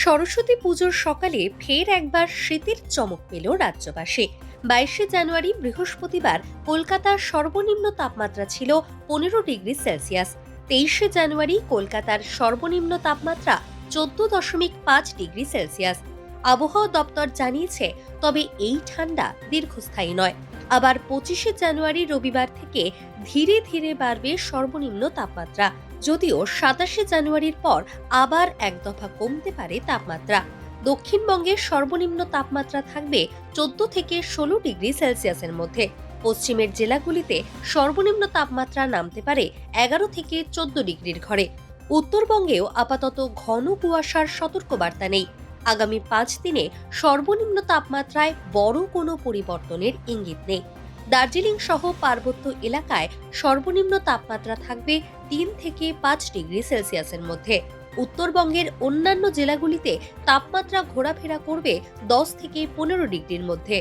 সরস্বতী পুজোর সকালে ফের একবার শীতের চমক পেল রাজ্যবাসী। 22শে জানুয়ারি বৃহস্পতিবার কলকাতার সর্বনিম্ন তাপমাত্রা ছিল 15 ডিগ্রি সেলসিয়াস। 23শে জানুয়ারি কলকাতার সর্বনিম্ন তাপমাত্রা 14.5 ডিগ্রি সেলসিয়াস। আবহাওয়া দপ্তর জানিয়েছে, তবে এই ঠান্ডা দীর্ঘস্থায়ী নয়। আবার 25শে জানুয়ারি রবিবার থেকে ধীরে ধীরে বাড়বে সর্বনিম্ন তাপমাত্রা, যদিও 27শে জানুয়ারির পর আবার এক দফা কমতে পারে তাপমাত্রা। দক্ষিণবঙ্গের সর্বনিম্ন তাপমাত্রা থাকবে 14 থেকে 16 ডিগ্রি সেলসিয়াসের মধ্যে। পশ্চিমের জেলাগুলিতে সর্বনিম্ন তাপমাত্রা নামতে পারে 11 থেকে 14 ডিগ্রির ঘরে। উত্তরবঙ্গেও আপাতত ঘন কুয়াশার সতর্কবার্তা নেই। আগামী 5 দিনে সর্বনিম্ন তাপমাত্রায় বড় কোনো পরিবর্তনের ইঙ্গিত নেই। দার্জিলিং সহ পার্বত্য এলাকায় সর্বনিম্ন তাপমাত্রা থাকবে 3 থেকে 5 ডিগ্রি সেলসিয়াসের মধ্যে। উত্তরবঙ্গের অন্যান্য জেলাগুলিতে তাপমাত্রা ঘোরাফেরা করবে 10 থেকে 15 ডিগ্রির মধ্যে।